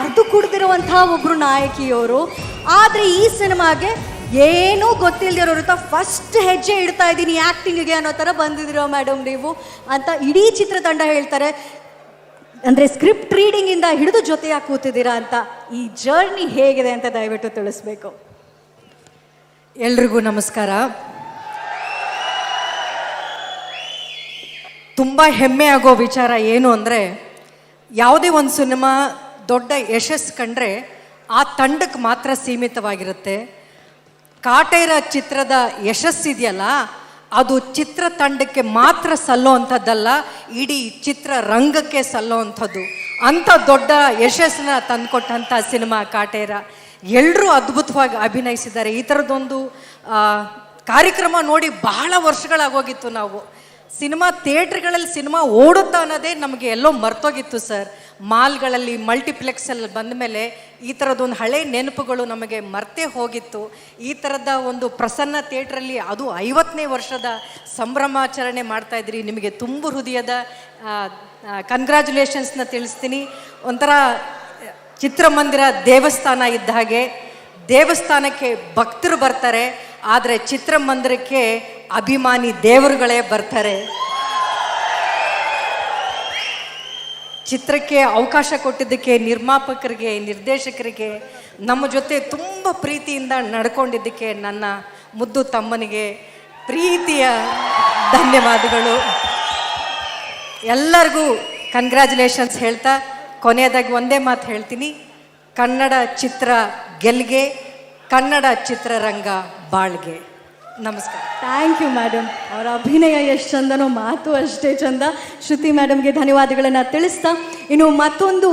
ಮರೆದು ಕುಡ್ದಿರುವಂತಹ ಒಬ್ರು ನಾಯಕಿಯವರು. ಆದರೆ ಈ ಸಿನಿಮಾಗೆ ಏನೂ ಗೊತ್ತಿಲ್ಲದಿರೋರು ಫಸ್ಟ್ ಹೆಜ್ಜೆ ಇಡ್ತಾ ಇದ್ದೀನಿ ಆ್ಯಕ್ಟಿಂಗಿಗೆ ಅನ್ನೋ ಥರ ಬಂದಿದ್ದೀರೋ ಮೇಡಮ್ ನೀವು ಅಂತ ಇಡೀ ಚಿತ್ರತಂಡ ಹೇಳ್ತಾರೆ. ಅಂದರೆ ಸ್ಕ್ರಿಪ್ಟ್ ರೀಡಿಂಗಿಂದ ಹಿಡಿದು ಜೊತೆಯಾಗಿ ಕೂತಿದ್ದೀರಾ ಅಂತ. ಈ ಜರ್ನಿ ಹೇಗಿದೆ ಅಂತ ದಯವಿಟ್ಟು ತಿಳಿಸ್ಬೇಕು. ಎಲ್ರಿಗೂ ನಮಸ್ಕಾರ. ತುಂಬ ಹೆಮ್ಮೆ ಆಗೋ ವಿಚಾರ ಏನು ಅಂದರೆ, ಯಾವುದೇ ಒಂದು ಸಿನಿಮಾ ದೊಡ್ಡ ಯಶಸ್ಸು ಕಂಡ್ರೆ ಆ ತಂಡಕ್ಕೆ ಮಾತ್ರ ಸೀಮಿತವಾಗಿರುತ್ತೆ. ಕಾಟೇರ ಚಿತ್ರದ ಯಶಸ್ಸಿದೆಯಲ್ಲ, ಅದು ಚಿತ್ರತಂಡಕ್ಕೆ ಮಾತ್ರ ಸಲ್ಲೋ ಅಂಥದ್ದಲ್ಲ, ಇಡೀ ಚಿತ್ರರಂಗಕ್ಕೆ ಸಲ್ಲೋ ಅಂಥದ್ದು. ಅಂಥ ದೊಡ್ಡ ಯಶಸ್ಸನ್ನ ತಂದುಕೊಟ್ಟಂಥ ಸಿನಿಮಾ ಕಾಟೇರ. ಎಲ್ಲರೂ ಅದ್ಭುತವಾಗಿ ಅಭಿನಯಿಸಿದ್ದಾರೆ. ಈ ಥರದ್ದೊಂದು ಕಾರ್ಯಕ್ರಮ ನೋಡಿ ಬಹಳ ವರ್ಷಗಳಾಗೋಗಿತ್ತು. ನಾವು ಸಿನಿಮಾ ಥಿಯೇಟ್ರ್ಗಳಲ್ಲಿ ಸಿನಿಮಾ ಓಡುತ್ತಾ ಅನ್ನೋದೇ ನಮಗೆ ಎಲ್ಲೋ ಮರ್ತೋಗಿತ್ತು ಸರ್. ಮಾಲ್ಗಳಲ್ಲಿ ಮಲ್ಟಿಪ್ಲೆಕ್ಸಲ್ಲಿ ಬಂದ ಮೇಲೆ ಈ ಥರದ್ದೊಂದು ಹಳೆ ನೆನಪುಗಳು ನಮಗೆ ಮರ್ತೇ ಹೋಗಿತ್ತು. ಈ ಥರದ ಒಂದು ಪ್ರಸನ್ನ ಥಿಯೇಟ್ರಲ್ಲಿ ಅದು 50ನೇ ವರ್ಷದ ಸಂಭ್ರಮಾಚರಣೆ ಮಾಡ್ತಾಯಿದ್ರಿ. ನಿಮಗೆ ತುಂಬ ಹೃದಯದ ಕಂಗ್ರ್ಯಾಚುಲೇಷನ್ಸ್ನ ತಿಳಿಸ್ತೀನಿ. ಒಂಥರ ಚಿತ್ರಮಂದಿರ ದೇವಸ್ಥಾನ ಇದ್ದ ಹಾಗೆ. ದೇವಸ್ಥಾನಕ್ಕೆ ಭಕ್ತರು ಬರ್ತಾರೆ, ಆದರೆ ಚಿತ್ರಮಂದಿರಕ್ಕೆ ಅಭಿಮಾನಿ ದೇವರುಗಳೇ ಬರ್ತಾರೆ. ಚಿತ್ರಕ್ಕೆ ಅವಕಾಶ ಕೊಟ್ಟಿದ್ದಕ್ಕೆ ನಿರ್ಮಾಪಕರಿಗೆ, ನಿರ್ದೇಶಕರಿಗೆ, ನಮ್ಮ ಜೊತೆ ತುಂಬ ಪ್ರೀತಿಯಿಂದ ನಡ್ಕೊಂಡಿದ್ದಕ್ಕೆ ನನ್ನ ಮುದ್ದು ತಮ್ಮನಿಗೆ ಪ್ರೀತಿಯ ಧನ್ಯವಾದಗಳು. ಎಲ್ಲರಿಗೂ ಕಂಗ್ರ್ಯಾಚುಲೇಷನ್ಸ್ ಹೇಳ್ತಾ ಕೊನೆಯದಾಗಿ ಒಂದೇ ಮಾತು ಹೇಳ್ತೀನಿ, ಕನ್ನಡ ಚಿತ್ರ ಗೆಲ್ಗೆ, ಕನ್ನಡ ಚಿತ್ರರಂಗ ಬಾಳ್ಗೆ. ನಮಸ್ಕಾರ. Thank you madam. ಅವರ ಅಭಿನಯ ಎಷ್ಟು ಚಂದನೋ ಮಾತು ಅಷ್ಟೇ ಚಂದ. ಶ್ರುತಿ ಮೇಡಮ್ಗೆ ಧನ್ಯವಾದಗಳನ್ನು ತಿಳಿಸ್ತಾ, ಇನ್ನು ಮತ್ತೊಂದು